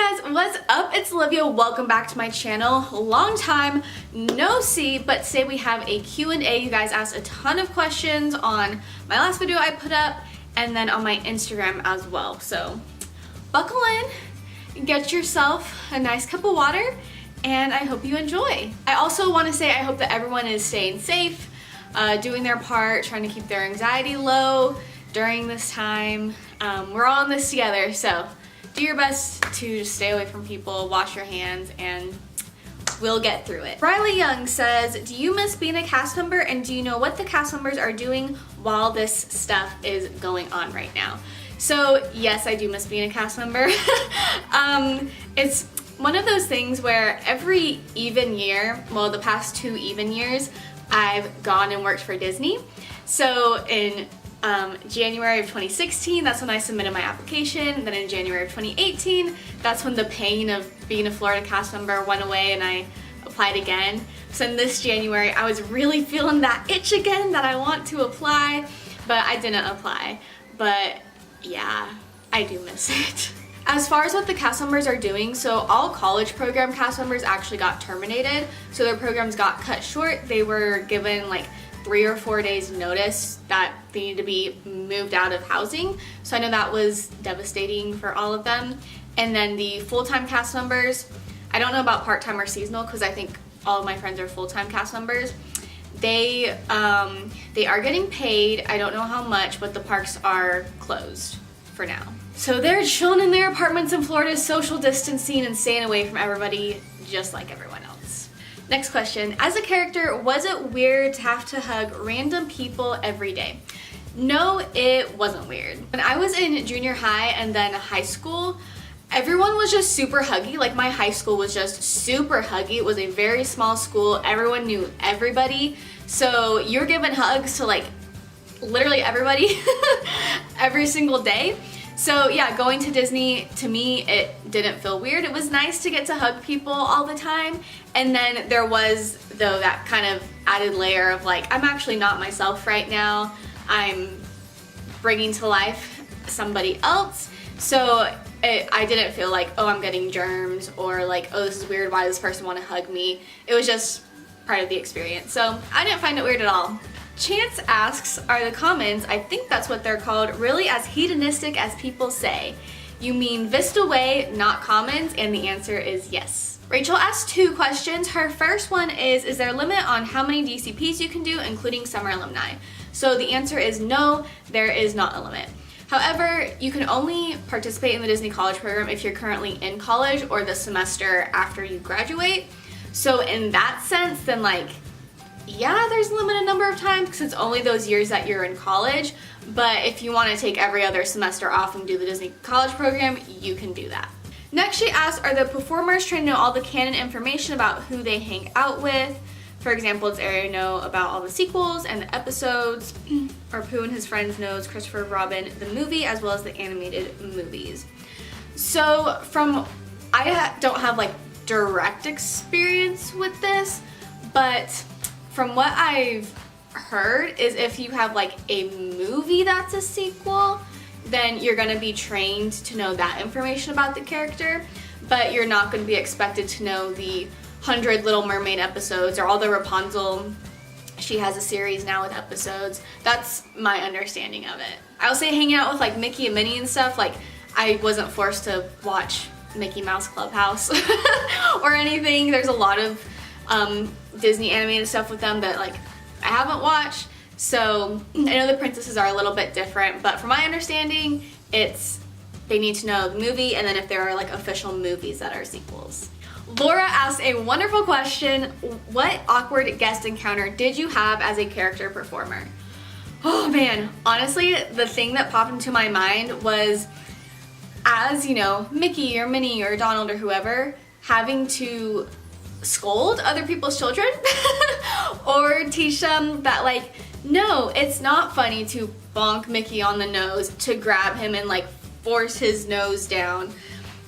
Hey guys, what's up? It's Olivia. Welcome back to my channel. Long time no see, but today we have a Q&A. You guys asked a ton of questions on my last video I put up and then on my Instagram as well. So buckle in, get yourself a nice cup of water, and I hope you enjoy. I also want to say I hope that everyone is staying safe, doing their part, trying to keep their anxiety low during this time. We're all in this together, so do your best to just stay away from people, wash your hands, and we'll get through it. Riley Young says, do you miss being a cast member, and do you know what the cast members are doing while this stuff is going on right now? So yes, I do miss being a cast member. It's one of those things where every even year, well, the past 2 even years, I've gone and worked for Disney. So in January of 2016, that's when I submitted my application. Then in January of 2018, that's when the pain of being a Florida cast member went away and I applied again. So in this January, I was really feeling that itch again that I want to apply, but I didn't apply. But yeah, I do miss it. As far as what the cast members are doing, so all college program cast members actually got terminated. So their programs got cut short. They were given like 3 or 4 days notice that they need to be moved out of housing. So I know that was devastating for all of them. And then the full-time cast members, I don't know about part-time or seasonal because I think all of my friends are full-time cast members. They are getting paid. I don't know how much, but the parks are closed for now. So they're chilling in their apartments in Florida, social distancing and staying away from everybody just like everyone else. Next question. As a character, was it weird to have to hug random people every day? No, it wasn't weird. When I was in junior high and then high school, everyone was just super huggy. Like my high school was just super huggy. It was a very small school. Everyone knew everybody. So you're giving hugs to like literally everybody every single day. So yeah, going to Disney, to me, it didn't feel weird. It was nice to get to hug people all the time. And then there was, though, that kind of added layer of like, I'm actually not myself right now. I'm bringing to life somebody else. So I didn't feel like, oh, I'm getting germs, or like, oh, this is weird, why does this person want to hug me? It was just part of the experience. So I didn't find it weird at all. Chance asks, are the comments, I think that's what they're called, really as hedonistic as people say? You mean Vista Way, not comments? And the answer is yes. Rachel asked 2 questions. Her first one is there a limit on how many DCPs you can do, including summer alumni? So the answer is no, there is not a limit. However, you can only participate in the Disney College program if you're currently in college or the semester after you graduate. So in that sense, then like, yeah, there's a limited number of times because it's only those years that you're in college. But if you want to take every other semester off and do the Disney College program, you can do that. Next, she asked, are the performers trained to know all the canon information about who they hang out with? For example, does Ariel know about all the sequels and the episodes? Or Pooh and his friends knows Christopher Robin, the movie, as well as the animated movies? So I don't have like direct experience with this, but from what I've heard is if you have like a movie that's a sequel, then you're gonna be trained to know that information about the character, but you're not gonna be expected to know the 100 Little Mermaid episodes or all the Rapunzel. She has a series now with episodes. That's my understanding of it. I'll say hanging out with like Mickey and Minnie and stuff, like I wasn't forced to watch Mickey Mouse Clubhouse or anything. There's a lot of Disney animated stuff with them that like I haven't watched, so I know the princesses are a little bit different, but from my understanding, they need to know the movie and then if there are like official movies that are sequels. Laura asked a wonderful question. What awkward guest encounter did you have as a character performer? Oh man, honestly, the thing that popped into my mind was, as you know, Mickey or Minnie or Donald or whoever, having to scold other people's children or teach them that like, no, it's not funny to bonk Mickey on the nose, to grab him and like force his nose down.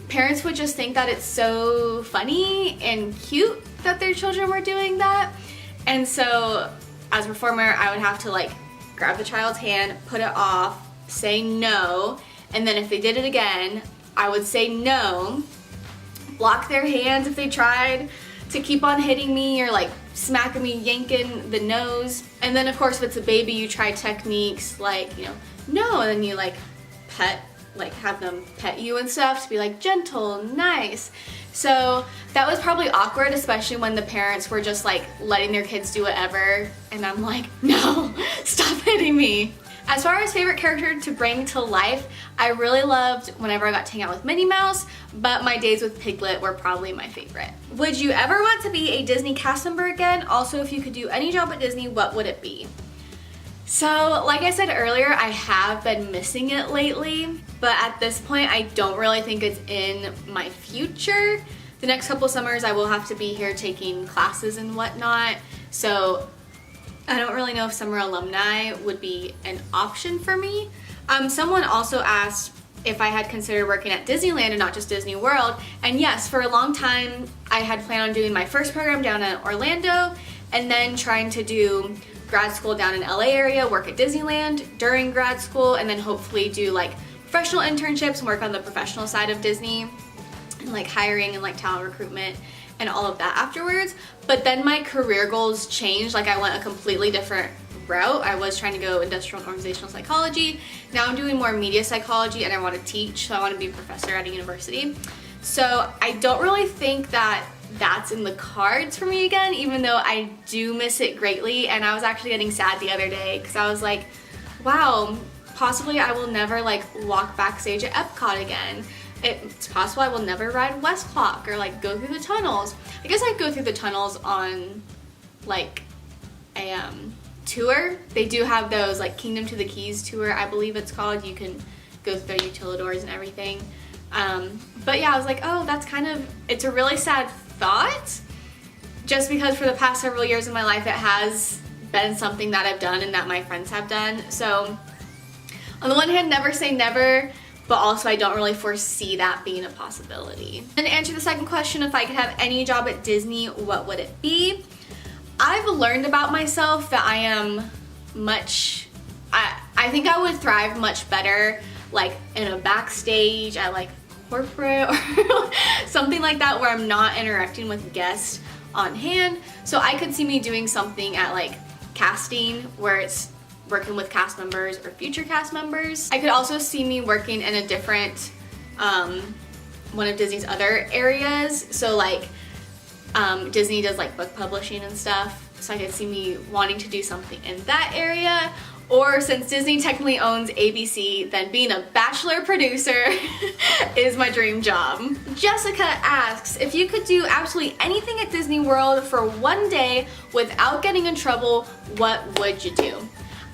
Parents would just think that it's so funny and cute that their children were doing that. And so as a performer, I would have to like grab the child's hand, put it off, say no, and then if they did it again, I would say no, block their hands if they tried to keep on hitting me or like smacking me, yanking the nose. And then of course if it's a baby, you try techniques like, you know, no, and then you like pet, like have them pet you and stuff to be like gentle, nice. So that was probably awkward, especially when the parents were just like letting their kids do whatever, and I'm like, no, stop hitting me. As far as favorite character to bring to life, I really loved whenever I got to hang out with Minnie Mouse, but my days with Piglet were probably my favorite. Would you ever want to be a Disney cast member again? Also, if you could do any job at Disney, what would it be? So, like I said earlier, I have been missing it lately, but at this point, I don't really think it's in my future. The next couple summers, I will have to be here taking classes and whatnot, so I don't really know if summer alumni would be an option for me. Someone also asked if I had considered working at Disneyland and not just Disney World, and yes, for a long time, I had planned on doing my first program down in Orlando, and then trying to do grad school down in LA area, work at Disneyland during grad school, and then hopefully do like professional internships and work on the professional side of Disney and like hiring and like talent recruitment and all of that afterwards. But then my career goals changed. Like I went a completely different route. I was trying to go industrial and organizational psychology. Now I'm doing more media psychology and I want to teach, so I want to be a professor at a university. So I don't really think that that's in the cards for me again, even though I do miss it greatly. And I was actually getting sad the other day because I was like, wow, possibly I will never like walk backstage at Epcot again. It's possible I will never ride West Clock or like go through the tunnels. I guess I'd go through the tunnels on like a tour. They do have those like Kingdom to the Keys tour, I believe it's called. You can go through their utilidors and everything. But yeah, I was like, oh, that's kind of, it's a really sad thought, just because for the past several years in my life it has been something that I've done and that my friends have done. So on the one hand, never say never, but also I don't really foresee that being a possibility. And to answer the second question, if I could have any job at Disney, what would it be? I've learned about myself that I am much, I think I would thrive much better like in a backstage at like corporate or something like that where I'm not interacting with guests on hand. So I could see me doing something at like casting where it's working with cast members or future cast members. I could also see me working in a different, one of Disney's other areas. So like Disney does like book publishing and stuff. So I could see me wanting to do something in that area. Or since Disney technically owns ABC, then being a bachelor producer is my dream job. Jessica asks, if you could do absolutely anything at Disney World for one day without getting in trouble, what would you do?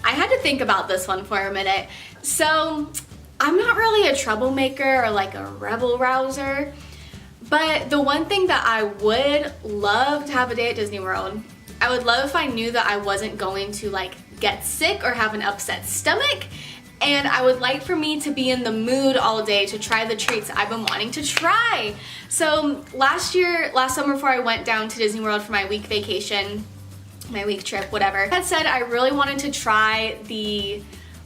I had to think about this one for a minute. So I'm not really a troublemaker or like a rebel rouser, but the one thing that I would love to have a day at Disney World, I would love if I knew that I wasn't going to like get sick or have an upset stomach, and I would like for me to be in the mood all day to try the treats I've been wanting to try. So last summer before I went down to Disney World for my week vacation, my week trip, whatever, I had said I really wanted to try the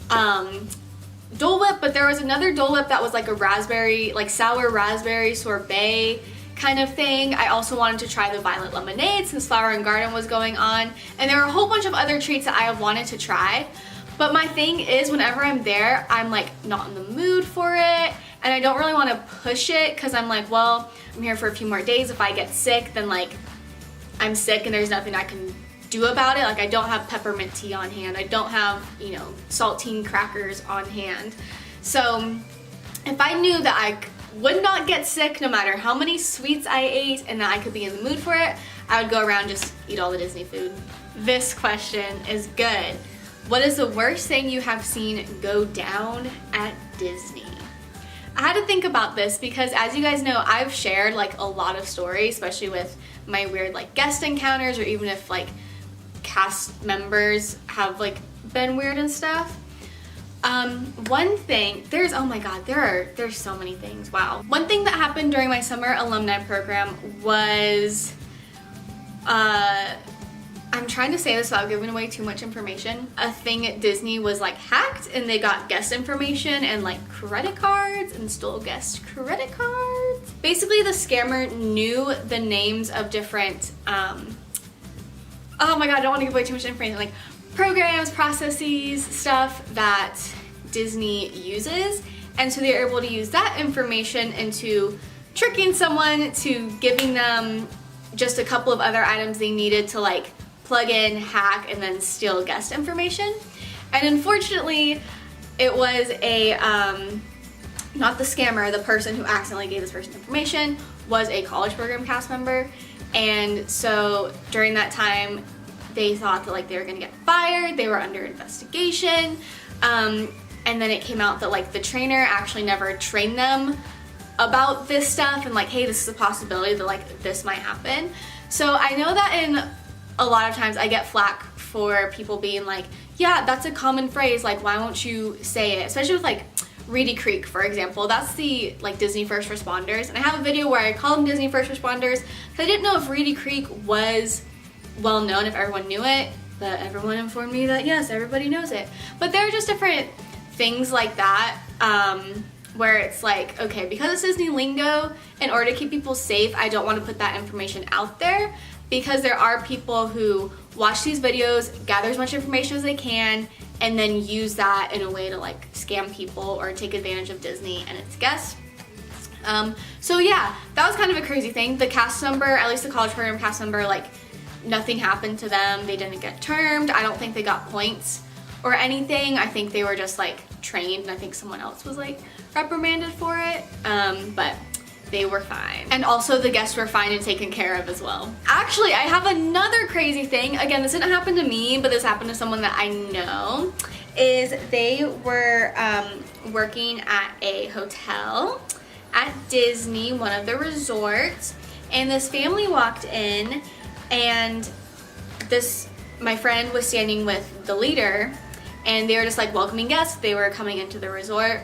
Dole Whip, but there was another Dole Whip that was like a raspberry, like sour raspberry sorbet kind of thing. I also wanted to try the violet lemonade since Flower and Garden was going on, and there were a whole bunch of other treats that I have wanted to try. But my thing is, whenever I'm there, I'm like not in the mood for it, and I don't really want to push it because I'm like, well, I'm here for a few more days. If I get sick, then like I'm sick and there's nothing I can do about it. Like I don't have peppermint tea on hand. I don't have, you know, saltine crackers on hand. So if I knew that I would not get sick no matter how many sweets I ate and that I could be in the mood for it, I would go around just eat all the Disney food. This question is good. What is the worst thing you have seen go down at Disney? I had to think about this because, as you guys know, I've shared like a lot of stories, especially with my weird like guest encounters, or even if like cast members have like been weird and stuff. One thing, oh my god, there's so many things, wow. One thing that happened during my summer alumni program was, I I'm trying to say this without giving away too much information. A thing at Disney was like hacked and they got guest information and like credit cards and stole guest credit cards. Basically the scammer knew the names of different, oh my god, I don't want to give away too much information, like programs, processes, stuff that Disney uses. And so they're able to use that information into tricking someone to giving them just a couple of other items they needed to like plug in, hack, and then steal guest information. And unfortunately, it was a, not the scammer, the person who accidentally gave this person information was a college program cast member. And so during that time, they thought that like they were gonna get fired, they were under investigation. And then it came out that like the trainer actually never trained them about this stuff and like, hey, this is a possibility that like this might happen. So I know that in a lot of times I get flack for people being like, yeah, that's a common phrase, like why won't you say it? Especially with like Reedy Creek, for example. That's the like Disney first responders. And I have a video where I call them Disney first responders because I didn't know if Reedy Creek was well known, if everyone knew it, but everyone informed me that yes, everybody knows it. But there are just different things like that where it's like, okay, because it's Disney lingo, in order to keep people safe, I don't want to put that information out there, because there are people who watch these videos, gather as much information as they can, and then use that in a way to like scam people or take advantage of Disney and its guests. So yeah, that was kind of a crazy thing. The cast member, at least the college program cast member, like nothing happened to them. They didn't get termed. I don't think they got points or anything. I think they were just like trained, and I think someone else was like reprimanded for it. But they were fine. And also the guests were fine and taken care of as well. Actually, I have another crazy thing. Again, this didn't happen to me, but this happened to someone that I know. Is they were working at a hotel at Disney, one of the resorts, and this family walked in, and my friend was standing with the leader, and they were just like welcoming guests. They were coming into the resort,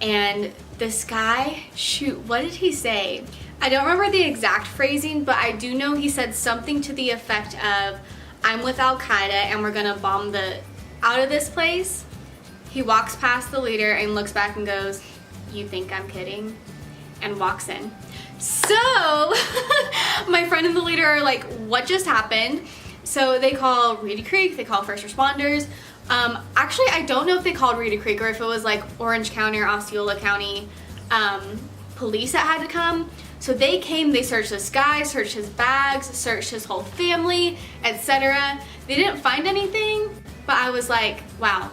and this guy, shoot, what did he say? I don't remember the exact phrasing, but I do know he said something to the effect of, I'm with Al-Qaeda and we're gonna bomb out of this place. He walks past the leader and looks back and goes, you think I'm kidding? And walks in. So my friend and the leader are like, what just happened? So they call Reedy Creek, they call first responders. Actually, I don't know if they called Reedy Creek or if it was like Orange County or Osceola County police that had to come. So they came, they searched this guy, searched his bags, searched his whole family, etc. They didn't find anything, but I was like, wow,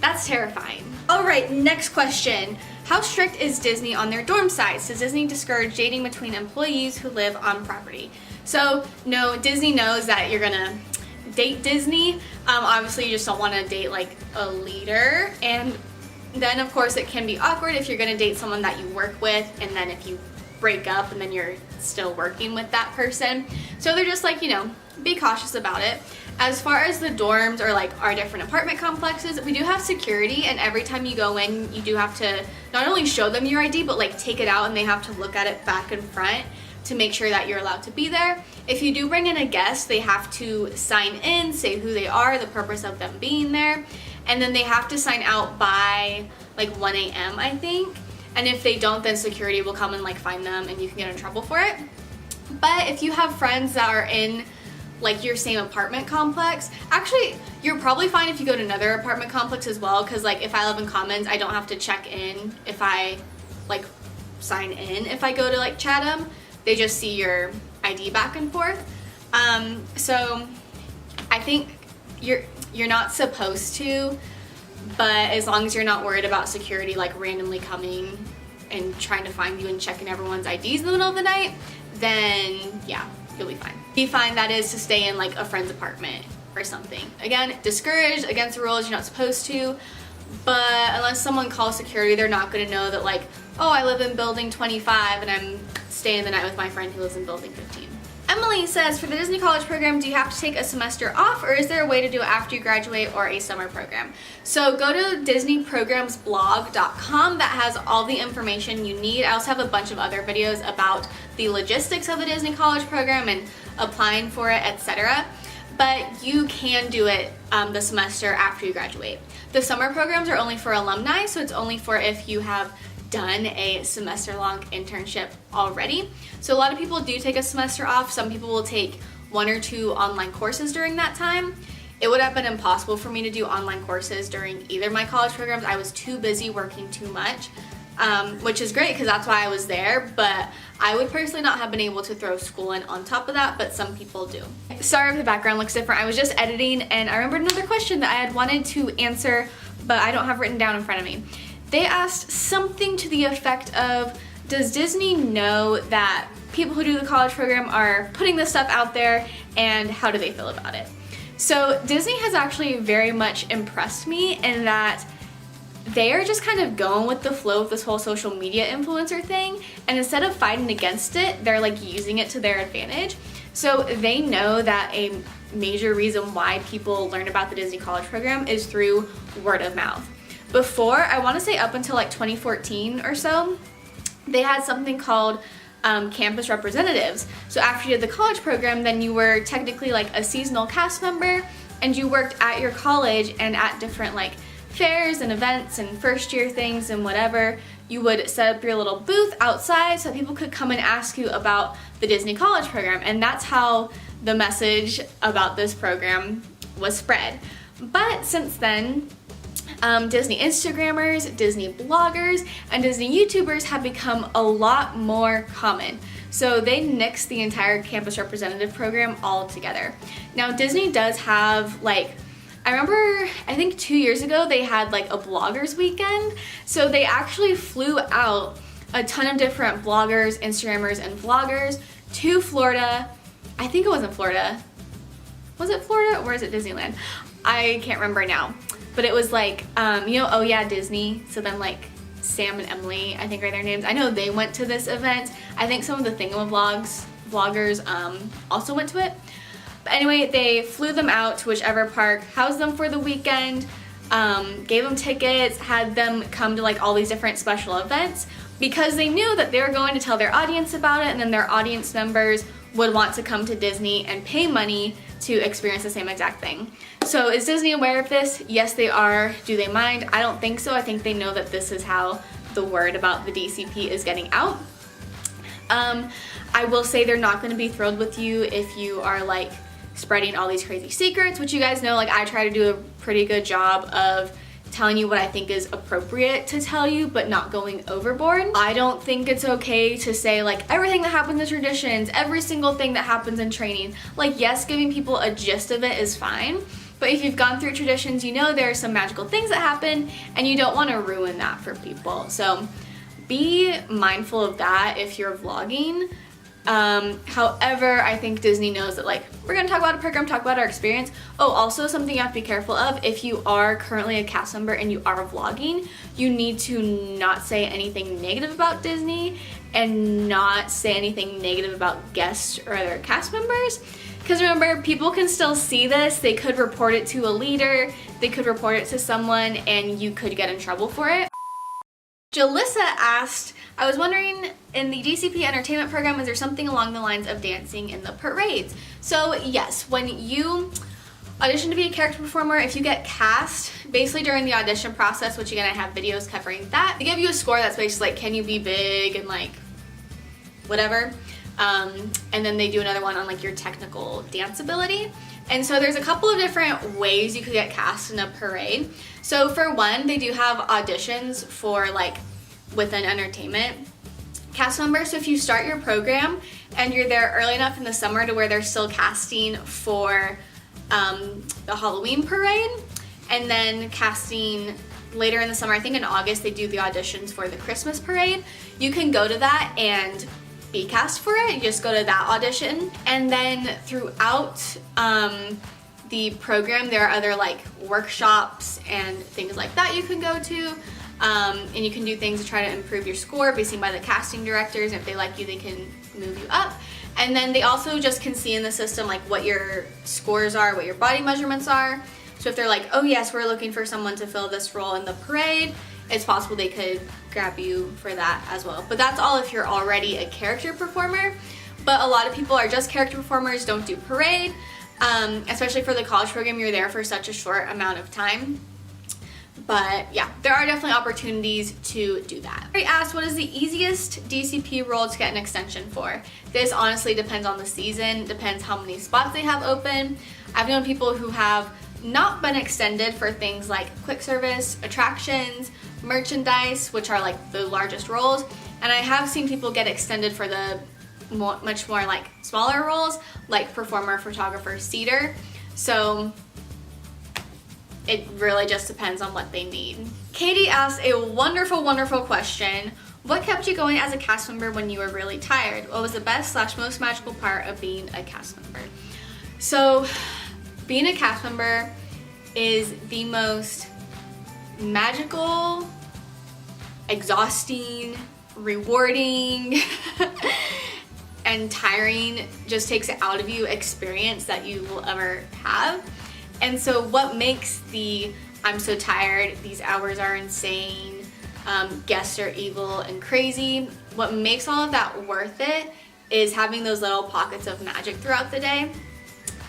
that's terrifying. All right, next question. How strict is Disney on their dorm size? Does Disney discourage dating between employees who live on property? So no, Disney knows that you're gonna date Disney. Obviously you just don't want to date like a leader, and then of course it can be awkward if you're gonna date someone that you work with, and then if you break up and then you're still working with that person. So they're just like, you know, be cautious about it. As far as the dorms or like our different apartment complexes, we do have security, and every time you go in, you do have to not only show them your ID, but like take it out, and they have to look at it back and front to make sure that you're allowed to be there. If you do bring in a guest, they have to sign in, say who they are, the purpose of them being there, and then they have to sign out by like 1 a.m. I think. And if they don't, then security will come and like find them, and you can get in trouble for it. But if you have friends that are in like your same apartment complex, actually you're probably fine if you go to another apartment complex as well, because like if I live in Commons, I don't have to check in if I like sign in. If I go to like Chatham, they just see your ID back and forth. So I think you're not supposed to, but as long as you're not worried about security like randomly coming and trying to find you and checking everyone's IDs in the middle of the night, then yeah, you'll be fine. Be fine, that is, to stay in like a friend's apartment or something. Again, discouraged, against the rules, you're not supposed to, but unless someone calls security, they're not gonna know that like, oh, I live in building 25 and I'm staying the night with my friend who lives in building 15. Emily says, for the Disney College program, do you have to take a semester off, or is there a way to do it after you graduate, or a summer program? So go to disneyprogramsblog.com. That has all the information you need. I also have a bunch of other videos about the logistics of the Disney College program and applying for it, etc. but you can do it the semester after you graduate. The summer programs are only for alumni, so it's only for if you have done a semester-long internship already. So a lot of people do take a semester off. Some people will take 1 or 2 online courses during that time. It would have been impossible for me to do online courses during either of my college programs. I was too busy working too much, which is great because that's why I was there, but I would personally not have been able to throw school in on top of that, but some people do. Sorry if the background looks different. I was just editing and I remembered another question that I had wanted to answer, but I don't have written down in front of me. They asked something to the effect of, does Disney know that people who do the college program are putting this stuff out there, and how do they feel about it? So Disney has actually very much impressed me in that they are just kind of going with the flow of this whole social media influencer thing, and instead of fighting against it, they're like using it to their advantage. So they know that a major reason why people learn about the Disney college program is through word of mouth. Before, I want to say up until like 2014 or so, they had something called campus representatives. So after you did the college program, then you were technically like a seasonal cast member, and you worked at your college and at different like fairs and events and first year things and whatever. You would set up your little booth outside so people could come and ask you about the Disney college program, and that's how the message about this program was spread. But since then, Disney Instagrammers, Disney bloggers, and Disney YouTubers have become a lot more common. So they nixed the entire campus representative program all together. Now Disney does have like, I remember, I think 2 years ago they had like a bloggers weekend. So they actually flew out a ton of different bloggers, Instagrammers, and vloggers to Florida. I think it was in Florida. Was it Florida or is it Disneyland? I can't remember now. But it was like, you know, Oh Yeah Disney. So then like Sam and Emily, I think are their names. I know they went to this event. I think some of the vloggers also went to it. But anyway, they flew them out to whichever park, housed them for the weekend, gave them tickets, had them come to like all these different special events because they knew that they were going to tell their audience about it, and then their audience members would want to come to Disney and pay money to experience the same exact thing. So is Disney aware of this? Yes, they are. Do they mind? I don't think so. I think they know that this is how the word about the DCP is getting out. I will say they're not going to be thrilled with you if you are like spreading all these crazy secrets, which you guys know, like I try to do a pretty good job of telling you what I think is appropriate to tell you, but not going overboard. I don't think it's okay to say like everything that happens in traditions, every single thing that happens in training. Like yes, giving people a gist of it is fine, but if you've gone through traditions, you know there are some magical things that happen and you don't want to ruin that for people. So be mindful of that if you're vlogging. However, I think Disney knows that like we're gonna talk about a program, talk about our experience. Oh, also something you have to be careful of, if you are currently a cast member and you are vlogging, you need to not say anything negative about Disney and not say anything negative about guests or other cast members. Because remember, people can still see this. They could report it to a leader, they could report it to someone, and you could get in trouble for it. Jalissa asked, I was wondering, in the DCP entertainment program, is there something along the lines of dancing in the parades? So yes, when you audition to be a character performer, if you get cast, basically during the audition process, which again I have videos covering that, they give you a score that's basically like, can you be big and like whatever, and then they do another one on like your technical dance ability. And so there's a couple of different ways you could get cast in a parade. So for one, they do have auditions for like within entertainment cast members. So if you start your program and you're there early enough in the summer to where they're still casting for the Halloween parade, and then casting later in the summer, I think in August they do the auditions for the Christmas parade, you can go to that and be cast for it. You just go to that audition, and then throughout the program there are other like workshops and things like that you can go to, and you can do things to try to improve your score, be seen by the casting directors, and if they like you they can move you up. And then they also just can see in the system like what your scores are, what your body measurements are. So if they're like, oh yes, we're looking for someone to fill this role in the parade, it's possible they could grab you for that as well. But that's all if you're already a character performer. But a lot of people are just character performers, don't do parade. Especially for the college program, you're there for such a short amount of time. But yeah, there are definitely opportunities to do that. I asked, what is the easiest DCP role to get an extension for? This honestly depends on the season, depends how many spots they have open. I've known people who have not been extended for things like quick service, attractions, merchandise, which are like the largest roles. And I have seen people get extended for the much more like smaller roles, like performer, photographer, seater. So it really just depends on what they need. Katie asked a wonderful, wonderful question. What kept you going as a cast member when you were really tired? What was the best / most magical part of being a cast member? So being a cast member is the most magical, exhausting, rewarding, and tiring, just takes it out of you experience that you will ever have. And so what makes the I'm so tired, these hours are insane, guests are evil and crazy, what makes all of that worth it is having those little pockets of magic throughout the day.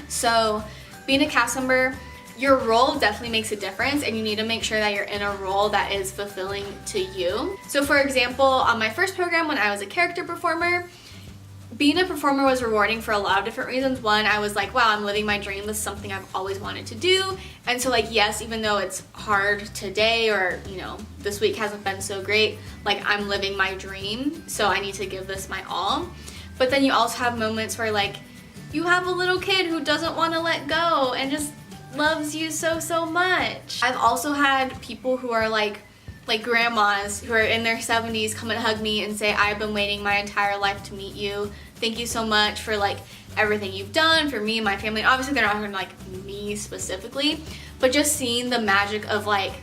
So being a cast member, your role definitely makes a difference, and you need to make sure that you're in a role that is fulfilling to you. So for example, on my first program when I was a character performer, being a performer was rewarding for a lot of different reasons. One, I was like, wow, I'm living my dream. This is something I've always wanted to do. And so like, yes, even though it's hard today, or you know, this week hasn't been so great, like I'm living my dream, so I need to give this my all. But then you also have moments where like you have a little kid who doesn't want to let go and just loves you so much. I've also had people who are like grandmas who are in their 70s come and hug me and say, I've been waiting my entire life to meet you. Thank you so much for like everything you've done for me and my family. Obviously they're not gonna like me specifically, but just seeing the magic of like,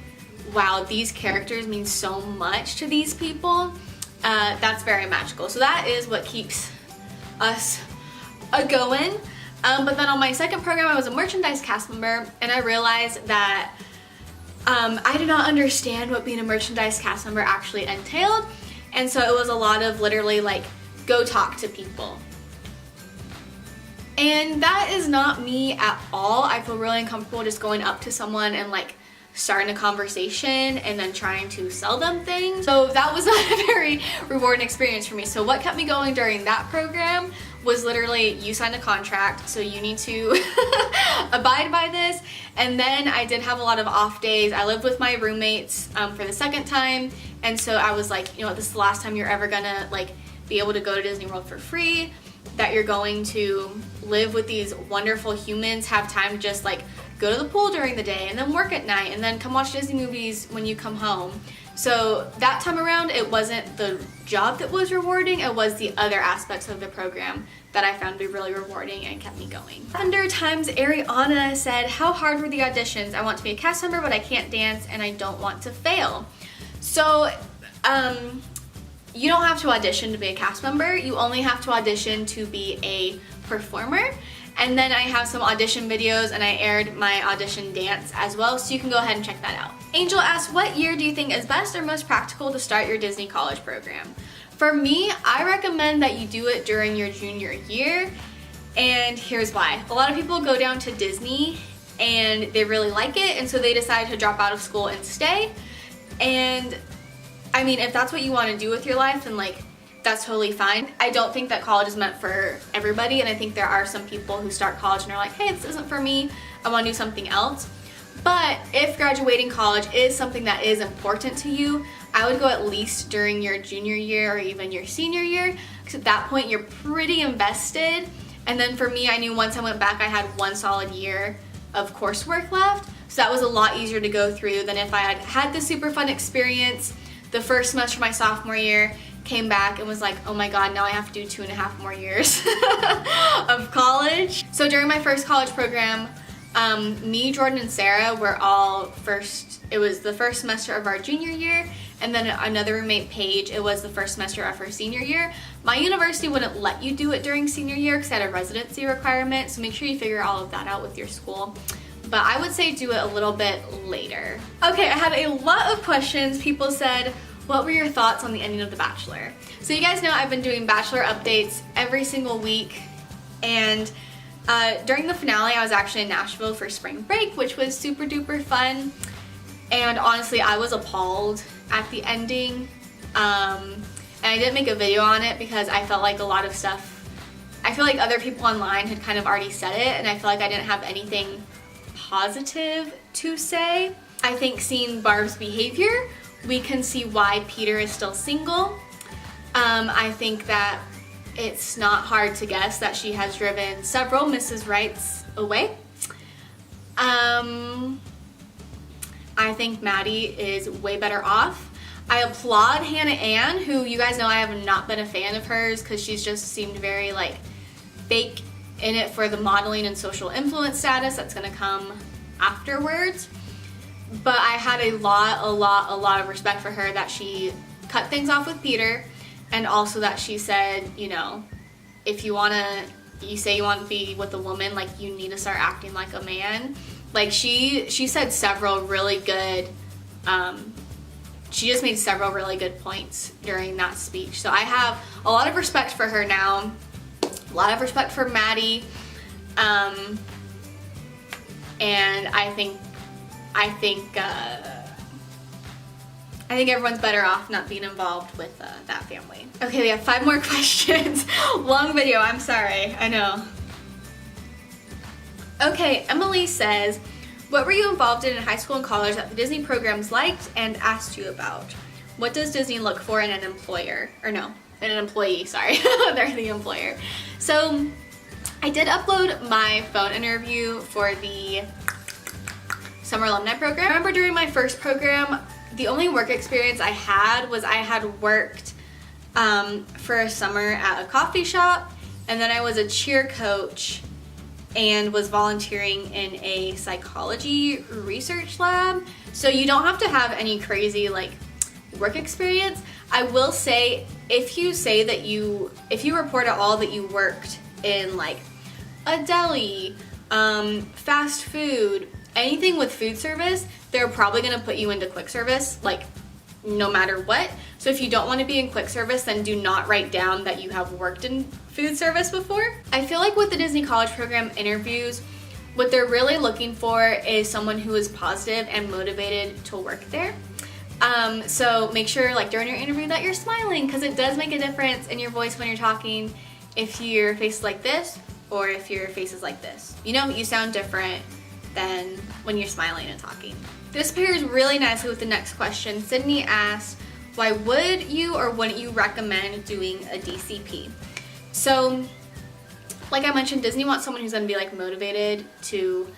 wow, these characters mean so much to these people, that's very magical. So that is what keeps us going. But then on my second program, I was a merchandise cast member, and I realized that I did not understand what being a merchandise cast member actually entailed. And so it was a lot of literally like, go talk to people. And that is not me at all. I feel really uncomfortable just going up to someone and like starting a conversation and then trying to sell them things. So that was not a very rewarding experience for me. So what kept me going during that program was literally, you signed a contract, so you need to abide by this. And then I did have a lot of off days. I lived with my roommates for the second time, and so I was like, you know what, this is the last time you're ever gonna like be able to go to Disney World for free, that you're going to live with these wonderful humans, have time to just like go to the pool during the day and then work at night and then come watch Disney movies when you come home. So that time around, it wasn't the job that was rewarding, it was the other aspects of the program that I found to be really rewarding and kept me going. Lavender times Ariana said, how hard were the auditions? I want to be a cast member, but I can't dance and I don't want to fail. So, you don't have to audition to be a cast member, you only have to audition to be a performer. And then I have some audition videos, and I aired my audition dance as well, so you can go ahead and check that out. Angel asked, what year do you think is best or most practical to start your Disney college program? For me, I recommend that you do it during your junior year, and here's why. A lot of people go down to Disney and they really like it, and so they decide to drop out of school and stay. And I mean, if that's what you want to do with your life, then like, that's totally fine. I don't think that college is meant for everybody, and I think there are some people who start college and are like, hey, this isn't for me, I want to do something else. But if graduating college is something that is important to you, I would go at least during your junior year or even your senior year, because at that point you're pretty invested. And then for me, I knew once I went back I had one solid year of coursework left, so that was a lot easier to go through than if I had had the super fun experience the first semester of my sophomore year, came back and was like, oh my god, now I have to do 2.5 more years of college. So during my first college program, me, Jordan, and Sarah were all it was the first semester of our junior year, and then another roommate, Paige, it was the first semester of her senior year. My university wouldn't let you do it during senior year because it had a residency requirement, so make sure you figure all of that out with your school. But I would say do it a little bit later. Okay, I had a lot of questions. People said, what were your thoughts on the ending of The Bachelor? So you guys know I've been doing Bachelor updates every single week, and During the finale, I was actually in Nashville for spring break, which was super duper fun. And honestly, I was appalled at the ending. And I didn't make a video on it because I felt like a lot of stuff, I feel like other people online had kind of already said it, and I feel like I didn't have anything positive to say. I think seeing Barb's behavior, we can see why Peter is still single. I think that it's not hard to guess that she has driven several Mrs. Rights away. I think Maddie is way better off. I applaud Hannah Ann, who you guys know I have not been a fan of hers because she's just seemed very like fake in it for the modeling and social influence status that's gonna come afterwards. But I had a lot of respect for her that she cut things off with Peter, and also that she said, you know, if you say you want to be with a woman, like you need to start acting like a man. Like she said several really good, she just made several really good points during that speech. So I have a lot of respect for her now, a lot of respect for Maddie, and I think everyone's better off not being involved with that family. Okay, we have 5 more questions. Long video, I'm sorry, I know. Okay, Emily says, what were you involved in high school and college that the Disney programs liked and asked you about? What does Disney look for in an employer? Or no, in an employee, sorry. They're the employer. So I did upload my phone interview for the Summer Alumni Program. I remember during my first program, the only work experience I had was I had worked for a summer at a coffee shop, and then I was a cheer coach and was volunteering in a psychology research lab. So you don't have to have any crazy like work experience. I will say, if you report at all that you worked in like a deli, fast food, anything with food service, they're probably gonna put you into quick service, like no matter what. So if you don't want to be in quick service, then do not write down that you have worked in food service before. I feel like with the Disney College Program interviews, what they're really looking for is someone who is positive and motivated to work there. So make sure like during your interview that you're smiling, because it does make a difference in your voice when you're talking if your face is like this or if your face is like this. You know, you sound different than when you're smiling and talking. This pairs really nicely with the next question. Sydney asked, why would you or wouldn't you recommend doing a DCP? So, like I mentioned, Disney wants someone who's gonna be like motivated to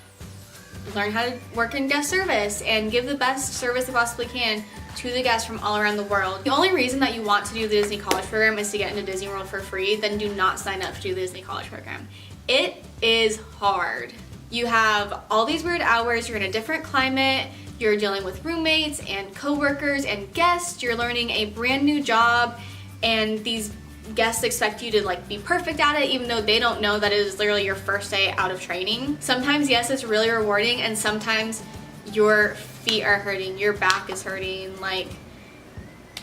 learn how to work in guest service and give the best service they possibly can to the guests from all around the world. The only reason that you want to do the Disney College Program is to get into Disney World for free, then do not sign up to do the Disney College Program. It is hard. You have all these weird hours, you're in a different climate, you're dealing with roommates and coworkers and guests, you're learning a brand new job, and these guests expect you to like be perfect at it even though they don't know that it is literally your first day out of training. Sometimes, yes, it's really rewarding, and sometimes your feet are hurting, your back is hurting, like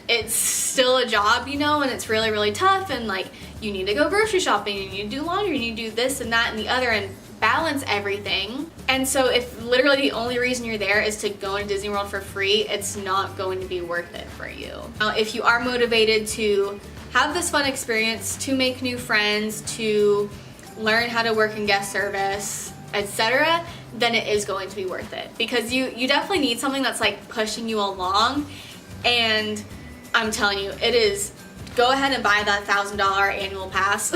it's still a job, you know, and it's really, really tough, and like you need to go grocery shopping, you need to do laundry, you need to do this and that and the other and balance everything. And so if literally the only reason you're there is to go into Disney World for free, it's not going to be worth it for you. If you are motivated to have this fun experience, to make new friends, to learn how to work in guest service, etc., then it is going to be worth it, because you definitely need something that's like pushing you along. And I'm telling you, it is. Go ahead and buy that $1,000 annual pass.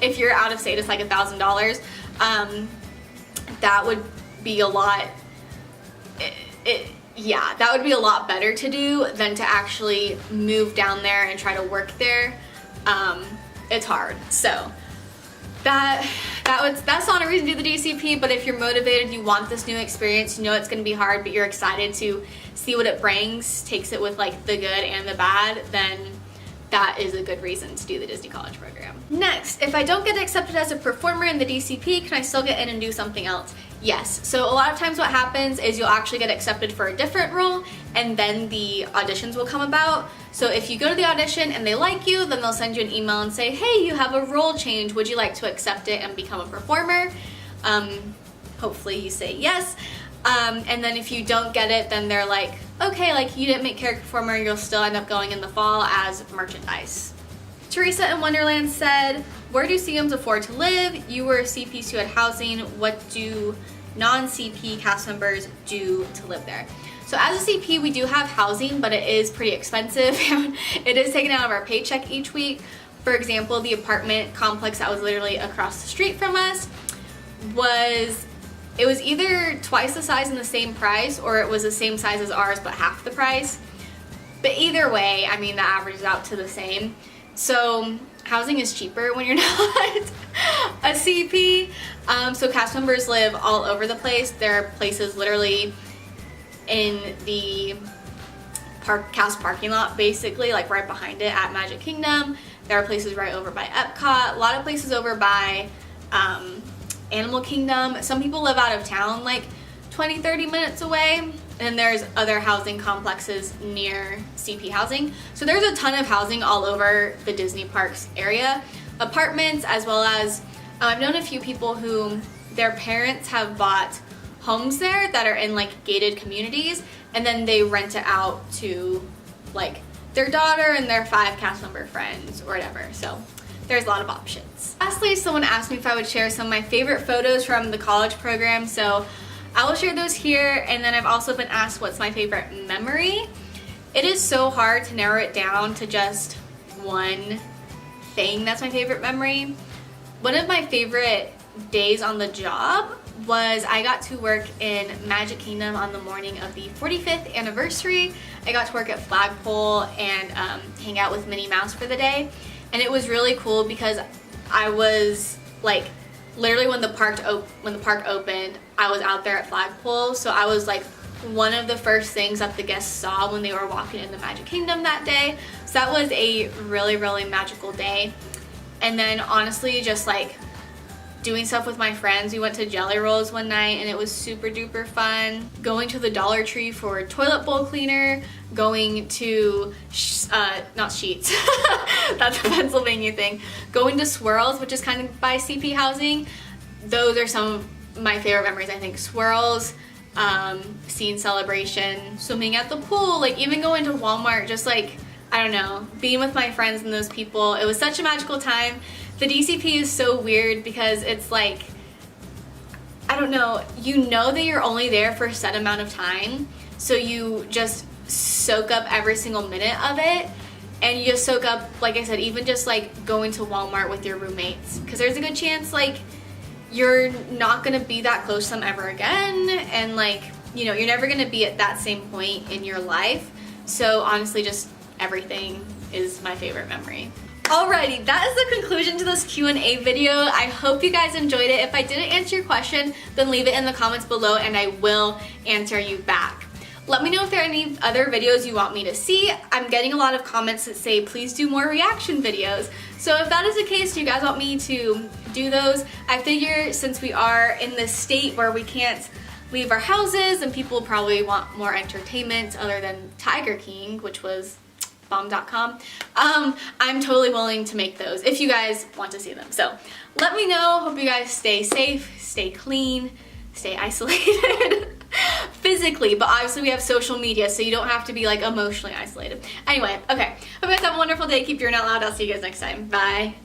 If you're out of state, it's like $1,000. That would be a lot. Yeah, that would be a lot better to do than to actually move down there and try to work there. It's hard. So that's not a reason to do the DCP, but if you're motivated, you want this new experience, you know it's gonna be hard, but you're excited to see what it brings, takes it with like the good and the bad, then that is a good reason to do the Disney College program. Next, if I don't get accepted as a performer in the DCP, can I still get in and do something else? Yes. So a lot of times what happens is you'll actually get accepted for a different role, and then the auditions will come about. So if you go to the audition and they like you, then they'll send you an email and say, hey, you have a role change. Would you like to accept it and become a performer? Hopefully you say yes. And then if you don't get it, then they're like, okay, like you didn't make character performer, you'll still end up going in the fall as merchandise. Teresa in Wonderland said, where do CMs afford to live? You were a CP, so you had housing. What do non-CP cast members do to live there? So as a CP, we do have housing, but it is pretty expensive. It is taken out of our paycheck each week. For example, the apartment complex that was literally across the street from us was either twice the size and the same price, or it was the same size as ours but half the price. But either way, I mean, that averages out to the same. So housing is cheaper when you're not a CP. So cast members live all over the place. There are places literally in the cast parking lot, basically, like right behind it at Magic Kingdom. There are places right over by Epcot, a lot of places over by Animal Kingdom. Some people live out of town like 20-30 minutes away, and there's other housing complexes near CP housing. So there's a ton of housing all over the Disney parks area, apartments, as well as I've known a few people who their parents have bought homes there that are in like gated communities, and then they rent it out to like their daughter and their 5 cast member friends or whatever. So there's a lot of options. Lastly, someone asked me if I would share some of my favorite photos from the college program, so I will share those here. And then I've also been asked what's my favorite memory. It is so hard to narrow it down to just one thing that's my favorite memory. One of my favorite days on the job was I got to work in Magic Kingdom on the morning of the 45th anniversary. I got to work at Flagpole and hang out with Minnie Mouse for the day. And it was really cool because I was like, literally when the park opened, I was out there at Flagpole. So I was like one of the first things that the guests saw when they were walking into Magic Kingdom that day. So that was a really, really magical day. And then honestly, just like doing stuff with my friends. We went to Jelly Rolls one night and it was super duper fun. Going to the Dollar Tree for toilet bowl cleaner, going to, not Sheets, that's a Pennsylvania thing. Going to Swirls, which is kind of by CP housing. Those are some of my favorite memories, I think. Swirls, Scene Celebration, swimming at the pool, like even going to Walmart, just like, I don't know, being with my friends and those people. It was such a magical time. The DCP is so weird because it's like, I don't know, you know that you're only there for a set amount of time, so you just soak up every single minute of it, and you just soak up, like I said, even just like going to Walmart with your roommates, because there's a good chance like you're not gonna be that close to them ever again, and like, you know, you're never gonna be at that same point in your life. So honestly, just everything is my favorite memory. Alrighty, that is the conclusion to this Q&A video. I hope you guys enjoyed it. If I didn't answer your question, then leave it in the comments below and I will answer you back. Let me know if there are any other videos you want me to see. I'm getting a lot of comments that say, please do more reaction videos. So if that is the case, you guys want me to do those, I figure since we are in this state where we can't leave our houses and people probably want more entertainment other than Tiger King, which was bomb.com, I'm totally willing to make those if you guys want to see them. So let me know. Hope you guys stay safe, stay clean, stay isolated physically, but obviously we have social media, so you don't have to be like emotionally isolated. Anyway, okay, hope you guys have a wonderful day. Keep your ear out loud. I'll see you guys next time. Bye.